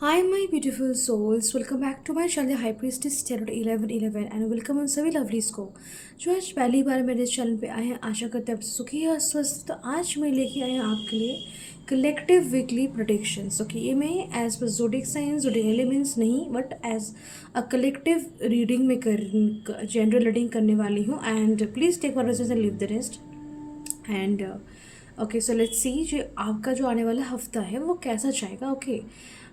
Hi, my beautiful souls. Welcome back to my channel High Priestess Tarot 1111 and welcome on सभी lovelies को जो आज पहली बार मेरे चैनल पे आए हैं। आशा करते हैं आप सुखी और स्वस्थ। तो आज मैं लेके आई हूँ आपके लिए कलेक्टिव वीकली प्रोडिक्शंस। ओके, ये मैं एज पर जोडिक साइंस जोडिक एलिमेंट्स नहीं but as a collective reading में जनरल रीडिंग करने वाली हूँ। And please take one and leave the rest. And okay, so let's see जो आपका जो आने वाला हफ्ता है वो कैसा जाएगा। ओके,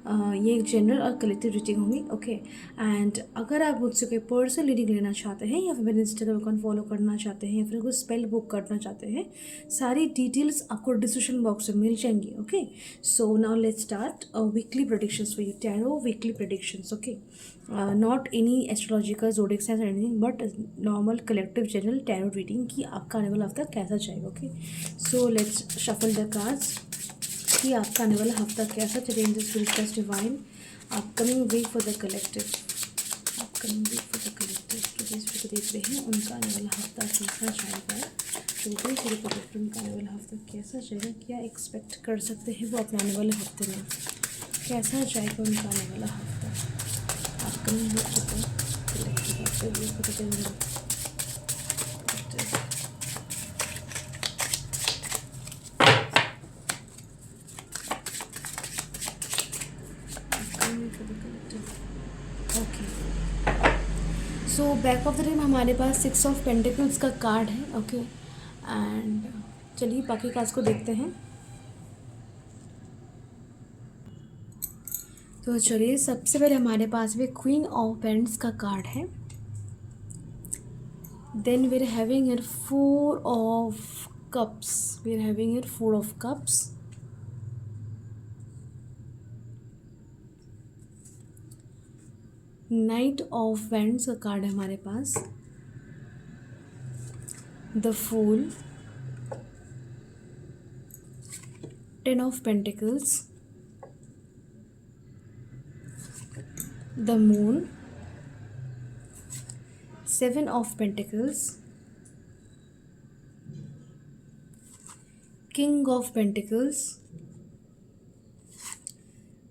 ये एक जनरल और कलेक्टिव रीडिंग होगी। ओके, एंड अगर आप मुझसे कोई पर्सनल रीडिंग लेना चाहते हैं या फिर मेरे इंस्टाग्राम अकाउंट फॉलो करना चाहते हैं या फिर कोई स्पेल बुक करना चाहते हैं, सारी डिटेल्स आपको डिस्क्रिप्शन बॉक्स में मिल जाएंगी। Okay, so now let's start weekly predictions for you, tarot weekly predictions. Okay, not any astrological zodiac science anything but normal collective general tarot reading की आपका आने वाला हफ्ता कैसा जाएगा। Okay, so let's shuffle the cards कि आपका आने वाला हफ्ता कैसा चले in this spiritual divine upcoming week for the collective. Upcoming week for the collective जो भी इसको देख रहे हैं उनका आने वाला हफ्ता कैसा जाएगा। जो भी मेरे प्रोडक्ट उनका आने वाला हफ्ता कैसा जाएगा, क्या एक्सपेक्ट कर सकते हैं वो अपने आने वाले हफ्ते में, कैसा जाएगा उनका आने वाला हफ्ता। Upcoming week for the collective, after week for the collective. Okay, so back of the dame हमारे पास 6 ऑफ पेंटिकल्स का कार्ड है। ओके, एंड चलिए बाकी कार्ड्स को देखते हैं। तो चलिए सबसे पहले हमारे पास भी क्वीन ऑफ पेंट्स का कार्ड है। Then we are having here 4 of cups. We are having here 4 of cups. Knight of wands का कार्ड है हमारे पास। The fool, 10 of pentacles, the moon, 7 of pentacles, king of pentacles,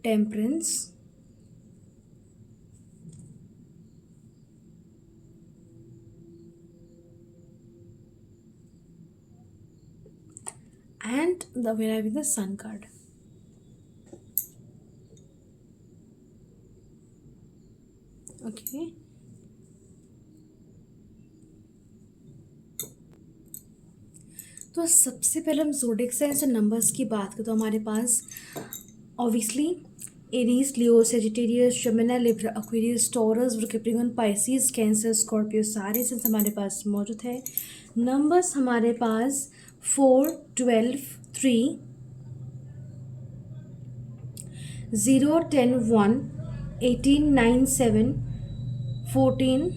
temperance, and we are having the sun card. Okay, तो सबसे पहले हम जोडिक science और numbers की बात करें तो हमारे पास ऑब्वियसली एरीज, लियो, सेजिटेरियस, जमिनी, Libra, Aquarius, taurus, Capricorn, Pisces, cancer, Scorpio सारे सेंस हमारे पास मौजूद है। नंबर्स हमारे पास 4, 12, 3, 0, 10, 1, 18, 9, 7, 14,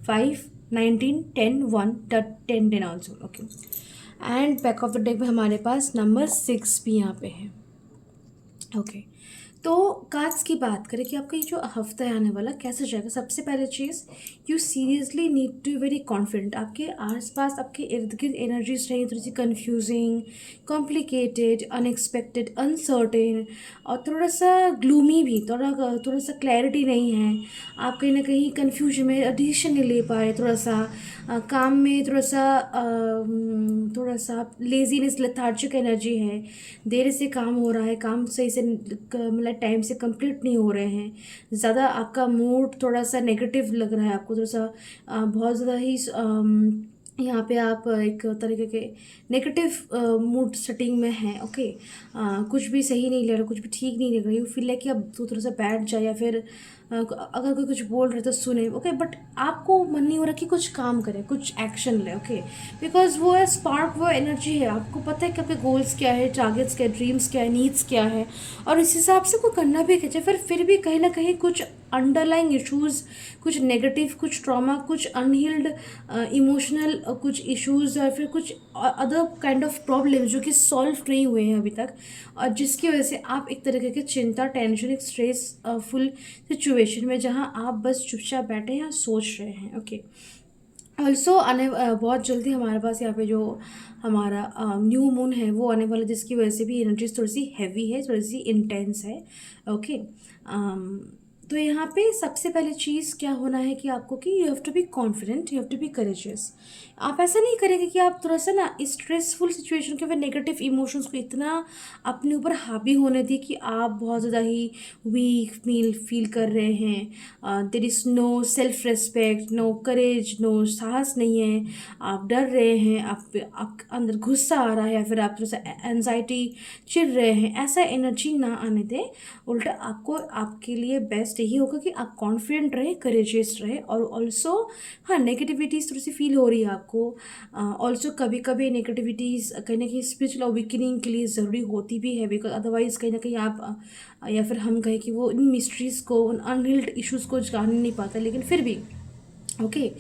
5, 19, 10, 1, 10, 10 also. Okay, and back of the deck में हमारे पास नंबर 6 भी यहाँ पे है। ओके, तो कार्ड्स की बात करें कि आपका ये जो हफ्ता है आने वाला कैसे जाएगा। सबसे पहले चीज़, you seriously need to very confident. आपके आसपास आपके इर्द गिर्द एनर्जीज रहेंगी थोड़ी सी कंफ्यूजिंग, कॉम्प्लिकेटेड, अनएक्सपेक्टेड, अनसर्टेन और थोड़ा सा ग्लूमी भी, थोड़ा सा क्लैरिटी नहीं है। आप कहीं ना कहीं कन्फ्यूजन में डिसीजन नहीं ले पा रहे, थोड़ा सा काम में थोड़ा सा लेजीनेस, लेथार्जिक एनर्जी है, देर से काम हो रहा है, काम सही से मतलब टाइम से कंप्लीट नहीं हो रहे हैं, ज़्यादा आपका मूड थोड़ा सा नेगेटिव लग रहा है आपको, थोड़ा सा बहुत ज़्यादा ही यहाँ पे आप एक तरीके के नेगेटिव मूड सेटिंग में हैं। ओके, कुछ भी सही नहीं लग रहा, कुछ भी ठीक नहीं लग रही, यू फील है कि अब तो थोड़ा सा बैठ जाए या फिर अगर कोई कुछ बोल रहे तो सुने। ओके, बट आपको मन नहीं हो रहा कि कुछ काम करे, कुछ एक्शन ले। ओके, बिकॉज वो है स्पार्क, वो एनर्जी है, आपको पता है कि आपके गोल्स क्या है, टारगेट्स क्या है, ड्रीम्स क्या है, नीड्स क्या है और इस हिसाब से को करना भी चाहिए। फिर भी कहीं ना कहीं कुछ अंडरलाइंग इश्यूज़, कुछ नेगेटिव, कुछ ट्रॉमा, कुछ अनहील्ड इमोशनल कुछ इश्यूज़ और फिर कुछ अदर काइंड ऑफ प्रॉब्लम जो कि सॉल्व नहीं हुए हैं अभी तक, और जिसकी वजह से आप एक तरीके की चिंता, टेंशन, एक स्ट्रेस फुल सिचुएशन में जहाँ आप बस चुपचाप बैठे हैं सोच रहे हैं। ओके, ऑल्सो बहुत जल्दी हमारे पास यहाँ पे जो हमारा न्यू मून है वो आने वाला, जिसकी वजह से भी एनर्जी थोड़ी सी हैवी है, थोड़ी सी इंटेंस है। ओके। तो यहाँ पे सबसे पहले चीज़ क्या होना है कि आपको कि you have to be confident, you have to be courageous. आप ऐसा नहीं करेंगे कि आप थोड़ा सा ना स्ट्रेसफुल सिचुएशन के, फिर नेगेटिव इमोशंस को इतना अपने ऊपर हावी होने दी कि आप बहुत ज़्यादा ही वीक फील कर रहे हैं। There is no self respect, no courage, no साहस नहीं है, आप डर रहे हैं, आप अंदर गुस्सा आ रहा है, या फिर आप थोड़ा सा एनजाइटी चिढ़ रहे हैं, ऐसा एनर्जी ना आने दें। उल्टा आपको, आपके लिए बेस्ट यही होगा कि आप कॉन्फिडेंट रहें, करेजियस रहें। और ऑल्सो हाँ, नेगेटिविटीज़ थोड़ी सी फील हो रही है आपको। ऑल्सो कभी कभी नेगेटिविटीज़ कहीं ना कहीं स्पिरिचुअल अवेकनिंग के लिए ज़रूरी होती भी है, बिकॉज अदरवाइज़ कहीं ना कहीं आप या फिर हम कहें कि वो इन मिस्ट्रीज़ को, उन अनहील्ड इश्यूज़ को जान नहीं पाता। लेकिन फिर भी okay,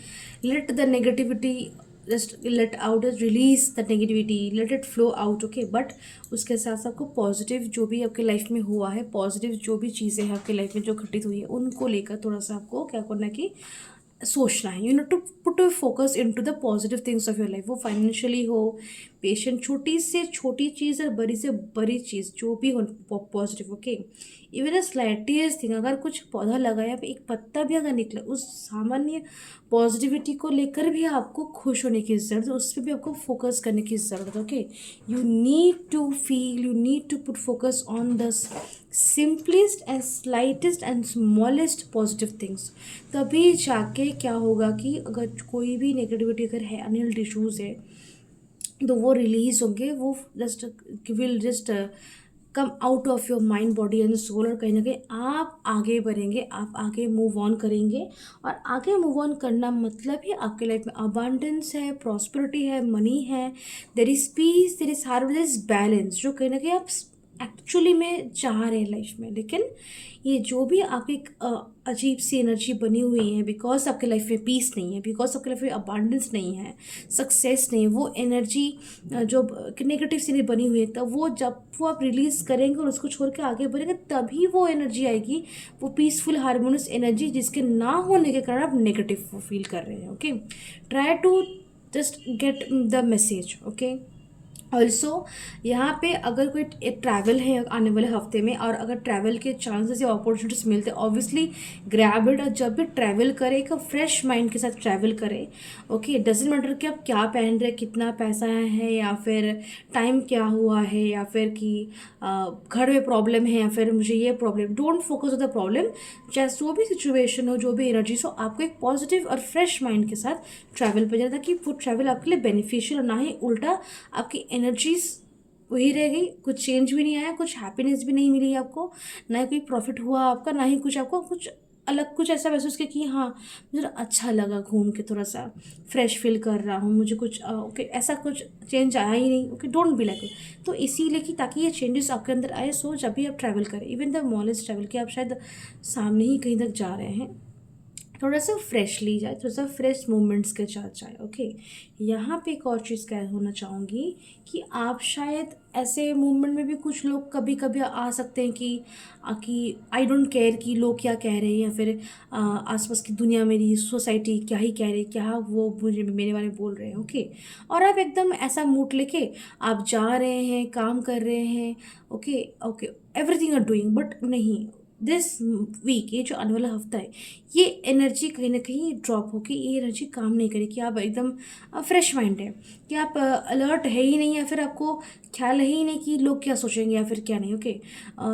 let the negativity, just let out, release the negativity, let it flow out. Okay, but उसके साथ साथ आपको पॉजिटिव जो भी आपके लाइफ में हुआ है, पॉजिटिव जो भी चीज़ें हैं आपके लाइफ में जो घटित हुई है, उनको लेकर थोड़ा सा आपको क्या करना है कि सोचना है। You know to put your focus into the positive things of your life, वो फाइनेंशियली हो, पेशेंट, छोटी से छोटी चीज़ और बड़ी से बड़ी चीज़ जो भी हो positive. Okay, even a slightest thing, अगर कुछ पौधा लगाया पे एक पत्ता भी अगर निकले, उस सामान्य पॉजिटिविटी को लेकर भी आपको खुश होने की ज़रूरत है, उस पर भी आपको फोकस करने की ज़रूरत है। Okay, you need to feel, you need to put focus on the simplest and slightest and smallest positive things. तभी जाके क्या होगा कि अगर कोई भी नेगेटिविटी अगर है, अनहेल्थ इश्यूज़ है, तो वो रिलीज होंगे, वो just will just come out of your mind, body and soul. और कहीं ना कहीं आप आगे बढ़ेंगे, आप आगे मूव ऑन करेंगे। और आगे मूव ऑन करना मतलब ही आपके लाइफ में अबांडेंस है, प्रॉस्पेरिटी है, मनी है, there is piece, there is harmony, there is balance, जो कहीं ना कहीं आप एक्चुअली में चाह रहे हैं लाइफ में। लेकिन ये जो भी आपकी अजीब सी एनर्जी बनी हुई है, बिकॉज आपके लाइफ में पीस नहीं है, बिकॉज आपके लाइफ में अबांडेंस नहीं है, सक्सेस नहीं है, वो एनर्जी जो नेगेटिव सी बनी हुई है, तब वो जब वो आप रिलीज़ करेंगे और उसको छोड़ के आगे बढ़ेंगे, तभी वो एनर्जी आएगी, वो पीसफुल हारमोनियस एनर्जी, जिसके ना होने के कारण आप नेगेटिव फील कर रहे हैं। Okay, try to just get the message. Okay, also यहाँ पे अगर कोई ट्रैवल है आने वाले हफ्ते में, और अगर ट्रैवल के चांसेस या अपॉर्चुनिटीज़ मिलते हैं, ऑब्वियसली ग्रैब इट। और जब भी ट्रैवल करें, एक फ्रेश माइंड के साथ ट्रैवल करें। ओके, डजेंट मैटर कि आप क्या पहन रहे, कितना पैसा है, या फिर टाइम क्या हुआ है, या फिर कि घर में प्रॉब्लम है, या फिर मुझे ये problem, don't focus on the problem. चाहे जो भी सिचुएशन हो, जो भी एनर्जीज हो, आपको एक पॉजिटिव और फ्रेश माइंड के साथ ट्रैवल पर जाना, ताकि वो ट्रैवल आपके लिए बेनिफिशियल, और ना ही उल्टा आपकी एनर्जीज वही रह गई, कुछ चेंज भी नहीं आया, कुछ हैप्पीनेस भी नहीं मिली आपको, ना ही कोई प्रॉफिट हुआ आपका, ना ही कुछ आपको कुछ अलग कुछ ऐसा महसूस किया कि हाँ मुझे अच्छा लगा घूम के, थोड़ा सा फ्रेश फील कर रहा हूँ, मुझे कुछ ओके ऐसा कुछ चेंज आया ही नहीं। Okay, don't be like. तो इसीलिए कि ताकि ये चेंजेस आपके अंदर आए, सो जब भी आप ट्रैवल करें, इवन द मॉलेस्ट ट्रैवल, कि आप शायद सामने ही कहीं तक जा रहे हैं, थोड़ा सा फ्रेशली जाए, थोड़ा सा फ्रेश मूवमेंट्स के साथ जाए। ओके, यहाँ पे एक और चीज़ क्या होना चाहूँगी कि आप शायद ऐसे मूवमेंट में भी कुछ लोग कभी कभी आ सकते हैं कि आई डोंट केयर कि लोग क्या कह रहे हैं, या फिर आसपास की दुनिया, मेरी सोसाइटी क्या ही कह रही है, क्या वो मुझे मेरे बारे में बोल रहे हैं। ओके, और आप एकदम ऐसा मूड लेके आप जा रहे हैं, काम कर रहे हैं, okay okay, everything are doing, but नहीं, दिस वीक, ये जो आने वाला हफ्ता है, ये एनर्जी कहीं ना कहीं ड्रॉप होगी, ये एनर्जी काम नहीं करेगी कि आप एकदम फ्रेश माइंड है, कि आप अलर्ट है ही नहीं, या फिर आपको ख्याल है ही नहीं कि लोग क्या सोचेंगे या फिर क्या नहीं। ओके,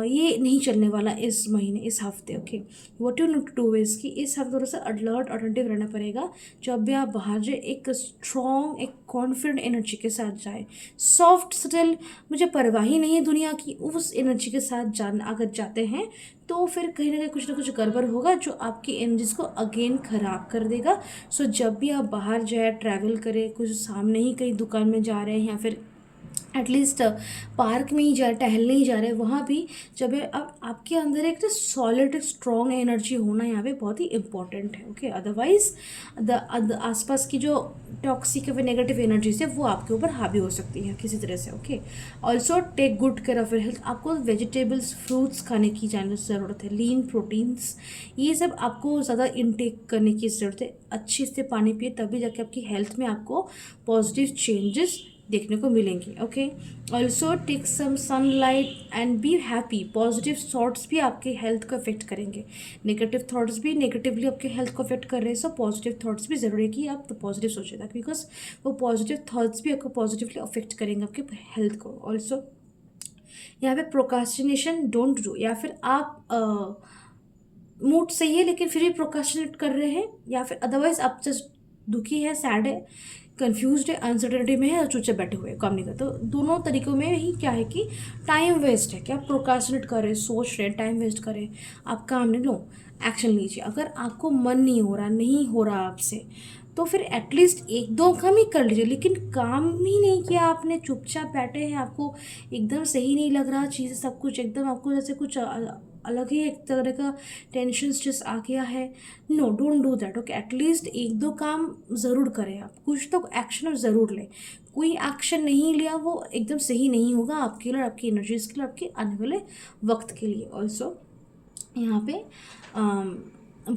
ये नहीं चलने वाला इस महीने, इस हफ्ते। Okay, what you need to do is कि इस हफ्ते थोड़ा सा अलर्ट अटेंटिव रहना पड़ेगा। जब भी आप बाहर जाए, एक स्ट्रॉन्ग, एक कॉन्फिडेंट एनर्जी के साथ जाए, सॉफ्ट सटल, मुझे परवाह ही नहीं है दुनिया की, उस एनर्जी के साथ जाना अगर जाते हैं, तो फिर कहीं ना कुछ गड़बड़ होगा, जो आपकी एनर्जीज को अगेन ख़राब कर देगा। सो जब भी आप बाहर जाए, ट्रैवल करें, कुछ सामने ही कहीं दुकान में जा रहे हैं, या फिर एटलीस्ट पार्क में ही जा टहलने ही जा रहे हैं, वहाँ भी जब अब आपके अंदर एक सॉलिड स्ट्रॉन्ग एनर्जी होना यहाँ पे बहुत ही इंपॉर्टेंट है। ओके, अदरवाइज द आसपास की जो टॉक्सिक या नेगेटिव एनर्जीज है वो आपके ऊपर हावी हो सकती है किसी तरह से। Okay, also take good care of your health. आपको वेजिटेबल्स फ्रूट्स खाने की जाने ज़रूरत है, लीन प्रोटीन्स ये सब आपको ज़्यादा इनटेक करने की ज़रूरत है। अच्छे से पानी पिए, तभी जाके आपकी हेल्थ में आपको पॉजिटिव चेंजेस देखने को मिलेंगे। Okay, also take some sunlight and be happy. Positive thoughts भी आपके हेल्थ को अफेक्ट करेंगे, नेगेटिव थॉट्स भी नेगेटिवली आपके हेल्थ को अफेक्ट कर रहे हैं। सो पॉजिटिव थॉट्स भी ज़रूरी है कि आप तो पॉजिटिव सोचिए, ताकि बिकॉज वो पॉजिटिव थॉट्स भी आपको पॉजिटिवली अफेक्ट करेंगे आपके हेल्थ को। ऑल्सो यहाँ पे प्रोकास्टिनेशन डोंट डू, या फिर आप मूड सही है लेकिन फिर भी प्रोकास्टिनेट कर रहे हैं, या फिर अदरवाइज आप जस्ट दुखी है, सैड है, कंफ्यूज्ड है, अनसर्टेनिटी में है और चुपचाप बैठे हुए काम नहीं करते। तो दोनों तरीकों में ही क्या है कि टाइम वेस्ट है, कि आप प्रोकास्टिनेट कर रहे हैं, सोच रहे हैं, टाइम वेस्ट करें। आप काम नहीं लो, एक्शन लीजिए। अगर आपको मन नहीं हो रहा आपसे, तो फिर एटलीस्ट एक दो काम ही कर लीजिए, लेकिन काम ही नहीं किया आपने, चुपचाप बैठे हैं, आपको एकदम सही नहीं लग रहा चीज़ें, सब कुछ एकदम आपको जैसे कुछ अलग ही एक तरह का टेंशन स्ट्रेस आ गया है। No, don't do that. Okay, at least एक दो काम ज़रूर करें, आप कुछ तो एक्शन ज़रूर लें। कोई एक्शन नहीं लिया वो एकदम सही नहीं होगा आपके लिए, आपकी एनर्जीज के लिए, आपके आने वाले वक्त के लिए। ऑल्सो यहाँ पे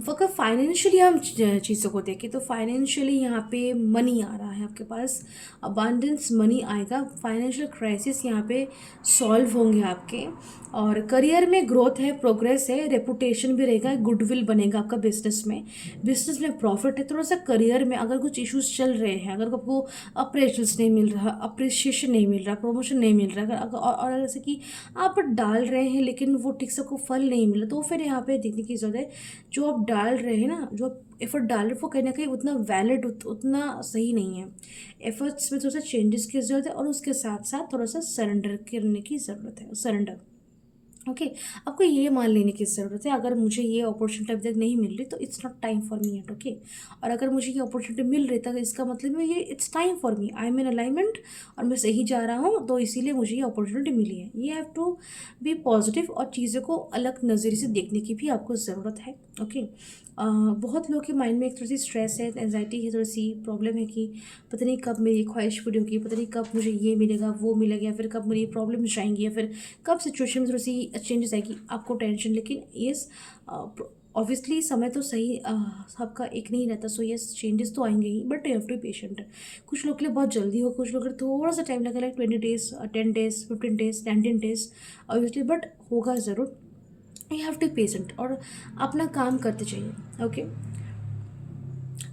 अगर फाइनेंशियली हम चीज़ों को देखें तो फाइनेंशियली यहाँ पे मनी आ रहा है आपके पास, अबांडेंस मनी आएगा, फाइनेंशियल क्राइसिस यहाँ पे सॉल्व होंगे आपके, और करियर में ग्रोथ है, प्रोग्रेस है, रेपुटेशन भी रहेगा, गुडविल बनेगा आपका बिजनेस में प्रॉफिट है। थोड़ा सा करियर में अगर कुछ इश्यूज चल रहे हैं, अगर आपको अप्रेशल्स नहीं मिल रहा, अप्रिशिएशन नहीं मिल रहा, प्रमोशन नहीं मिल रहा, अगर और जैसे कि आप डाल रहे हैं लेकिन वो ठीक से को फल नहीं मिला, तो फिर यहाँ पे देखने की ज़रूरत है जो आप डाल रहे हैं ना, जो एफर्ट डाल रहे हैं वो कहीं ना कहीं उतना वैलिड उतना सही नहीं है। एफर्ट्स में थोड़ा सा चेंजेस की ज़रूरत है, और उसके साथ साथ थोड़ा सा सरेंडर करने की ज़रूरत है, सरेंडर। ओके, आपको ये मान लेने की ज़रूरत है, अगर मुझे ये अपॉर्चुनिटी अभी तक नहीं मिल रही तो it's not time for me at. Okay, और अगर मुझे ये अपॉर्चुनिटी मिल रही तो इसका मतलब है ये it's time for me, I am in alignment और मैं सही जा रहा हूँ, तो इसीलिए मुझे ये अपॉर्चुनिटी मिली है। ये हैव टू बी पॉजिटिव, और चीज़ों को अलग नज़रिए से देखने की भी आपको ज़रूरत है। ओके, बहुत लोगों के माइंड में एक थोड़ी सी स्ट्रेस है, एंजाइटी है, थोड़ी सी प्रॉब्लम है कि पता नहीं कब मेरी ख्वाहिश पूरी होगी, पता नहीं कब मुझे ये मिलेगा वो मिलेगा, या फिर कब मेरी प्रॉब्लम जाएंगी, या फिर कब सिचुएशन में थोड़ी सी चेंजेस आएगी, आपको टेंशन। लेकिन येस, ऑब्वियसली समय तो सही सबका एक नहीं रहता, सो येस चेंजेस तो आएंगे ही, but you have to be patient. कुछ लोग के लिए बहुत जल्दी हो, कुछ लोग के लिए थोड़ा सा टाइम लगेगा, like 20 days, 10 days, 15 days, 19 days, obviously, but होगा ज़रूर। यू हैव टू पेशेंट, और अपना काम करते चाहिए। ओके,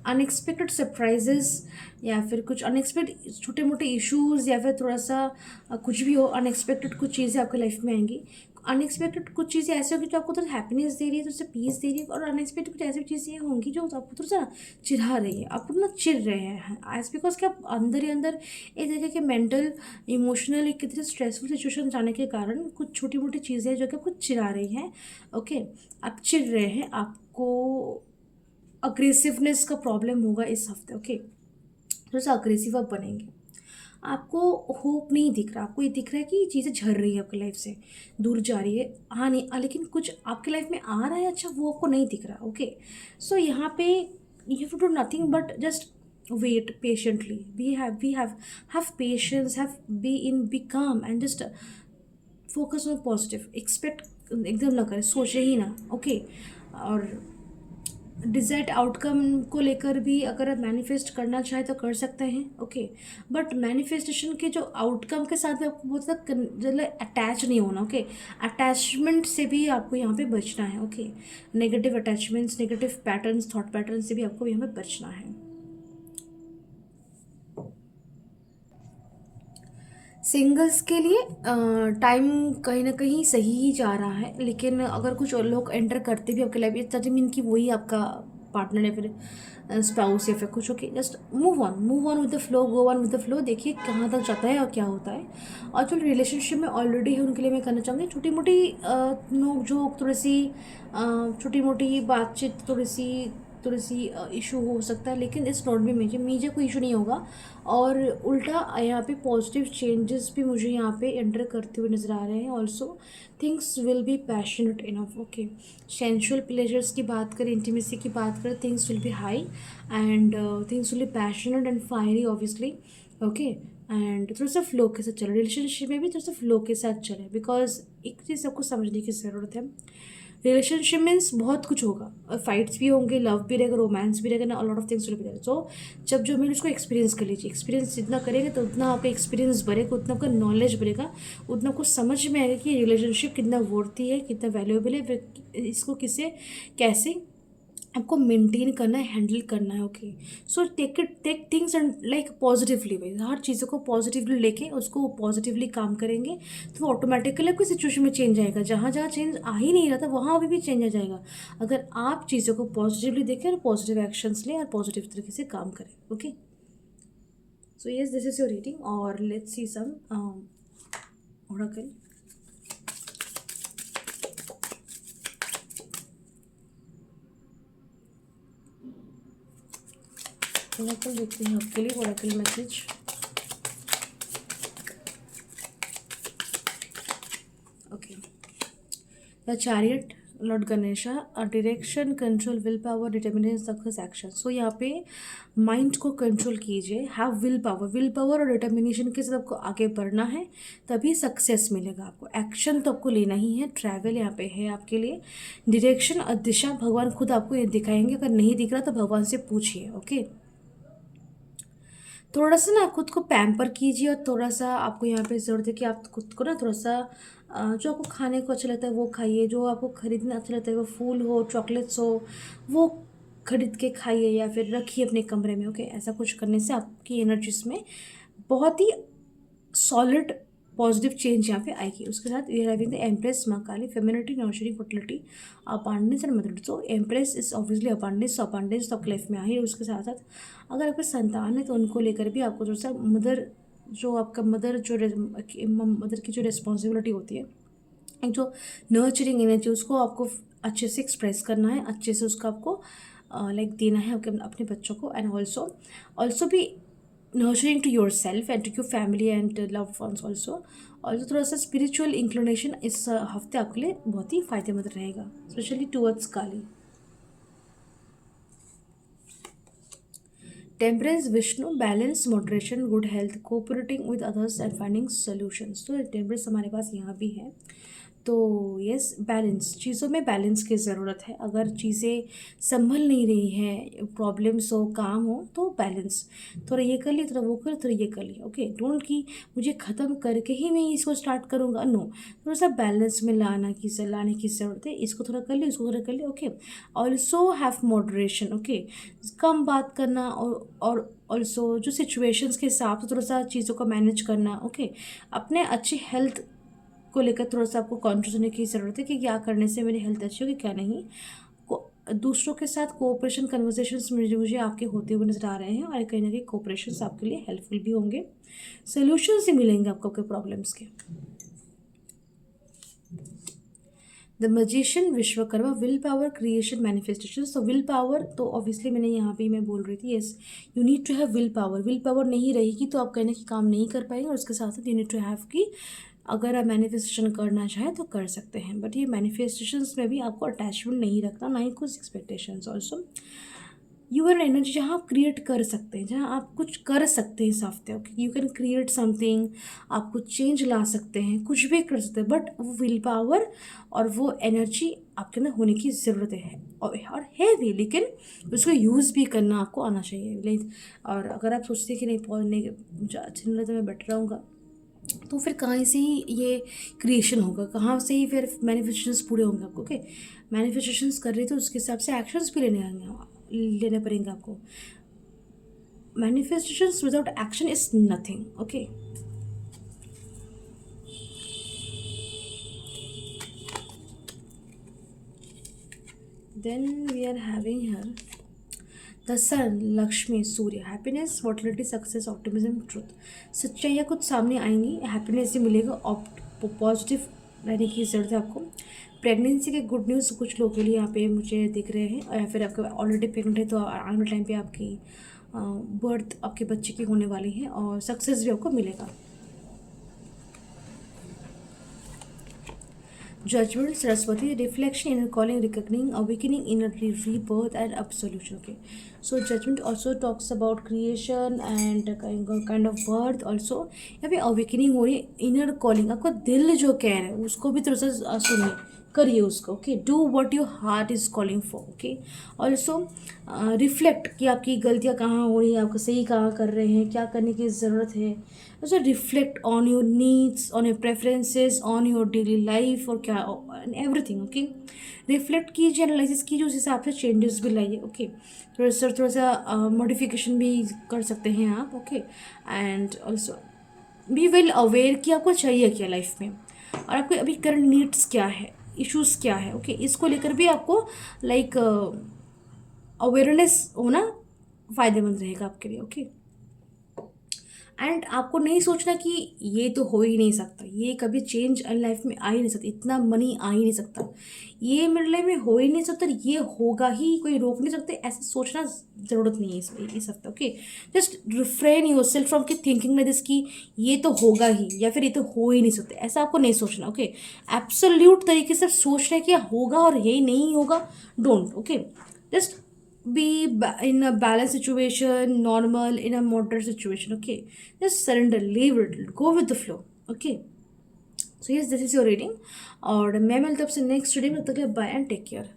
अनएक्सपेक्टेड सरप्राइजेस या फिर कुछ अनएक्सपेक्टेड छोटे मोटे इश्यूज़, या फिर थोड़ा सा कुछ भी हो, अनएक्सपेक्टेड कुछ चीज़ें आपके लाइफ में आएंगी। अनएक्सपेक्टेड कुछ चीज़ें ऐसी होंगी जो आपको थोड़ा हैप्पीनेस दे रही है, थोड़ा सा पीस दे रही है, और अनएक्सपेक्टेड कुछ ऐसी चीज़ें होंगी जो आपको थोड़ा सा चिढ़ा रही है, आपको ना चिढ़ रहे हैं, एज बिकॉज कि आप अंदर ही अंदर एक तरीके के मेंटल इमोशनल एक कितने स्ट्रेसफुल सिचुएशन जाने के कारण कुछ छोटी मोटी चीज़ें जो कि आपको चिढ़ा रही हैं। ओके, आप चिढ़ रहे हैं, आपको अग्रेसिवनेस का प्रॉब्लम होगा इस हफ्ते। ओके, थोड़ा सा अग्रेसिव आप बनेंगे, आपको होप नहीं दिख रहा, आपको ये दिख रहा है कि ये चीज़ें झड़ रही है आपकी लाइफ से, दूर जा रही है, हाँ नहीं लेकिन कुछ आपकी लाइफ में आ रहा है अच्छा, वो आपको नहीं दिख रहा। ओके, सो यहाँ पे you have to do nothing but just wait patiently, we have patience, have be calm and just focus on positive, expect एकदम ना करें, सोचे ही ना। ओके, और डिज़ायर्ड आउटकम को लेकर भी अगर आप मैनिफेस्ट करना चाहें तो कर सकते हैं। ओके, बट मैनिफेस्टेशन के जो आउटकम के साथ में आपको बहुत ज़्यादा अटैच नहीं होना। ओके, अटैचमेंट से भी आपको यहाँ पे बचना है। Okay, negative attachments, negative patterns, thought pattern से भी आपको यहाँ पे बचना है। सिंगल्स के लिए टाइम कहीं ना कहीं सही ही जा रहा है, लेकिन अगर कुछ और लोग एंटर करते भी आपके लाइफ में, तभी मीन कि वही आपका पार्टनर या फिर स्पाउस या फिर कुछ। Okay, just move on with the flow, go on with the flow, देखिए कहाँ तक जाता है और क्या होता है। और जो रिलेशनशिप में ऑलरेडी है उनके लिए मैं कहना चाहूँगी, छोटी मोटी नोक झोंक, थोड़ी सी छोटी मोटी बातचीत, थोड़ी सी थोड़ी सी इशू हो सकता है, लेकिन it's not be major, major कोई इशू नहीं होगा। और उल्टा यहाँ पे पॉजिटिव चेंजेस भी मुझे यहाँ पे एंटर करते हुए नज़र आ रहे हैं। Also things will be passionate enough, okay. Sensual pleasures की बात करें, इंटीमेसी की बात करें, things will B high and things will be passionate and fiery obviously, okay. And थोड़ा सा फ्लो के साथ चले, रिलेशनशिप में भी थोड़ा सा फ्लो के साथ चले, बिकॉज एक चीज़ आपको समझने की ज़रूरत है। रिलेशनशिप मीन्स बहुत कुछ होगा, फाइट्स भी होंगे, लव भी रहेगा, रोमांस भी रहेगा ना, lot of things will be there. So जब जो मैंने उसको एक्सपीरियंस कर लीजिए, एक्सपीरियंस जितना करेंगे तो उतना आपका एक्सपीरियंस बढ़ेगा, उतना आपका नॉलेज बढ़ेगा, उतना आपको समझ में आएगा कि रिलेशनशिप कितना वर्थी है, कितना वैल्यूएबल है, इसको किसे कैसे आपको मेंटेन करना है, हैंडल करना है, okay. So take things and like positively way, हर चीज़ों को पॉजिटिवली लेके उसको पॉजिटिवली काम करेंगे तो वो ऑटोमेटिकली आपकी सिचुएशन में चेंज आएगा। जहाँ जहाँ चेंज आ ही नहीं रहा था वहाँ अभी भी चेंज आ जाएगा, अगर आप चीज़ों को पॉजिटिवली देखें और पॉजिटिव एक्शंस लें और पॉजिटिव तरीके से काम करें, okay. So yes, this is your reading और let's see some oracle. Oracle देखते हैं आपके लिए oracle message. Okay, the chariot, lord Ganesha, direction, control, will power, determination, success, action. So यहाँ पे माइंड को कंट्रोल कीजिए, have will power, will power और डिटर्मिनेशन के साथ आपको आगे बढ़ना है, तभी सक्सेस मिलेगा आपको। एक्शन तो आपको लेना ही है, ट्रैवल यहाँ पे है आपके लिए, डायरेक्शन और दिशा भगवान खुद आपको ये दिखाएंगे, अगर नहीं दिख रहा तो भगवान से पूछिए, ओके। थोड़ा सा ना खुद को पैम्पर कीजिए और थोड़ा सा आपको यहाँ पे ज़रूरत है कि आप खुद को ना थोड़ा सा जो आपको खाने को अच्छा लगता है वो खाइए, जो आपको खरीदना अच्छा लगता है, वो फूल हो, चॉकलेट्स हो, वो खरीद के खाइए या फिर रखिए अपने कमरे में, ओके। ऐसा कुछ करने से आपकी एनर्जीज में बहुत ही सॉलिड पॉजिटिव चेंज यहाँ पे आएगी। उसके साथ we are having the empress माँ Kali, femininity, nurturing, fertility, abundance and mother. So empress is obviously abundance, तो अबांडेंस तो क्लेफ में आई है। उसके साथ साथ अगर आपके संतान है तो उनको लेकर भी आपको थोड़ा सा मदर, जो आपका मदर जो मदर की जो रिस्पॉन्सिबिलिटी होती है, एक जो नर्चरिंग एनर्जी, उसको आपको अच्छे से एक्सप्रेस करना है, अच्छे से उसको आपको लाइक देना है अपने बच्चों को। एंड ऑल्सो भी nurturing to yourself and to your family and loved ones also। और थोड़ा सा स्पिरिचुअल इंक्लिनेशन इस हफ्ते आपके लिए बहुत ही फायदेमंद रहेगा, specially towards Kali. Temperance, Vishnu, balance, moderation, good health, cooperating with others and finding solutions. तो टेम्परेंस हमारे पास यहाँ भी है। तो यस, बैलेंस, चीज़ों में बैलेंस की ज़रूरत है। अगर चीज़ें संभल नहीं रही हैं, प्रॉब्लम्स हो, काम हो, तो बैलेंस, थोड़ा ये कर लिया, थोड़ा वो कर, थोड़ा ये कर लिया, ओके। डोंट कि मुझे ख़त्म करके ही मैं इसको स्टार्ट करूँगा, नो। थोड़ा सा बैलेंस में लाने की ज़रूरत है। इसको थोड़ा कर लिया, इसको थोड़ा कर लिया, okay. Also have moderation, okay. कम बात करना और ऑल्सो जो सिचुएशंस के हिसाब से थोड़ा सा चीज़ों को मैनेज करना, ओके। अपने अच्छी हेल्थ को लेकर थोड़ा सा आपको कॉन्शियस होने की ज़रूरत है कि क्या करने से मेरी हेल्थ अच्छी होगी, क्या नहीं। दूसरों के साथ कोऑपरेशन कन्वर्सेशंस मुझे आपके होते हुए नज़र आ रहे हैं, और कहीं ना कहीं कोऑपरेशंस आपके लिए हेल्पफुल भी होंगे, सोल्यूशंस ही मिलेंगे आपको आपके प्रॉब्लम्स के। The magician, Vishwakarma, will power, creation, manifestation. So will power तो ऑब्वियसली मैंने यहाँ पे मैं बोल रही थी, yes, you need to have will power. Will power नहीं रहेगी तो आप कहने की काम नहीं कर पाएंगे, और उसके साथ साथ यू नीड टू हैव की अगर आप मैनिफेस्टेशन करना चाहें तो कर सकते हैं, बट ये मैनिफेस्टेशंस में भी आपको अटैचमेंट नहीं रखना, ना ही कुछ एक्सपेक्टेशंस। ऑल्सो यूर एनर्जी, जहाँ आप क्रिएट कर सकते हैं, जहाँ आप कुछ कर सकते हैं इस हफ्ते, okay, you can create something, आप कुछ चेंज ला सकते हैं, कुछ भी कर सकते हैं, बट वो विल पावर और वो एनर्जी आपके अंदर होने की ज़रूरत है, और है भी, लेकिन उसको यूज़ भी करना आपको आना चाहिए। और अगर आप सोचते हैं कि नहीं मुझे अच्छा नहीं लगता, मैं बेटर रहूँगा, तो फिर कहाँ से ही ये क्रिएशन होगा, कहाँ से ही फिर मैनिफेस्टेशंस पूरे होंगे आपको, ओके। मैनिफेस्टेशंस कर रही तो उसके हिसाब से एक्शंस भी लेने पड़ेंगे आपको। Manifestations without action is nothing, okay. Then we are having here the sun, Lakshmi, Surya, happiness, fertility, success, optimism, truth. सच्चाइयाँ कुछ सामने आएंगी, हैप्पीनेस भी मिलेगा, पॉजिटिव रहने की ज़रूरत है आपको। प्रेगनेंसी के गुड न्यूज़ कुछ लोगों के लिए यहाँ पे मुझे दिख रहे हैं, या फिर आपके ऑलरेडी प्रेगनेंट है तो आने वाले टाइम पे आपकी बर्थ आपके बच्चे की होने वाली है और सक्सेस भी आपको मिलेगा। Judgment, Saraswati, reflection, inner calling, reckoning, awakening, inner rebirth, and absolution. Okay, so judgment also talks about creation and kind of birth also. यहाँ पे awakening हो रही है, inner calling, आपका दिल जो कह रहा है उसको भी थोड़ा सा सुनिए, करिए उसको। Okay, do what your heart is calling for. Okay, also reflect कि आपकी गलतियाँ कहाँ हो रही हैं, आपको सही कहाँ कर रहे हैं, क्या करने की ज़रूरत है। also reflect on your needs, on your preferences, on your daily life और क्या and everything। ओके, रिफ्लेक्ट कीजिए, एनालिसिस कीजिए, उस हिसाब से चेंजेस भी लाइए। ओके, थोड़ा सा मॉडिफिकेशन भी कर सकते हैं आप। Okay, and also be well aware कि आपको चाहिए क्या लाइफ में और आपके अभी करंट नीड्स क्या है, इश्यूज़ क्या है। ओके, इसको लेकर भी आपको लाइक अवेयरनेस होना फ़ायदेमंद रहेगा आपके लिए। ओके, एंड आपको नहीं सोचना कि ये तो हो ही नहीं सकता, ये कभी चेंज लाइफ में आ ही नहीं सकता, इतना मनी आ ही नहीं सकता, ये मेरे लाइफ में हो ही नहीं सकता, ये होगा ही, कोई रोक नहीं सकते, ऐसा सोचना ज़रूरत नहीं है इस हफ्ते। Okay, just refrain your self from की थिंकिंग में दिस कि ये तो होगा ही या फिर ये तो हो ही नहीं सकता, ऐसा आपको नहीं सोचना। ओके, एब्सोल्यूट तरीके से सोच रहे कि होगा और ये नहीं होगा, don't. Okay, just in a balanced situation, normal, in a moderate situation. Okay, just surrender, leave it, go with the flow. Okay, so yes, this is your reading और मैं मिलता हूँ आपसे नेक्स्ट रीडिंग में। तब तक बाय एंड टेक केयर।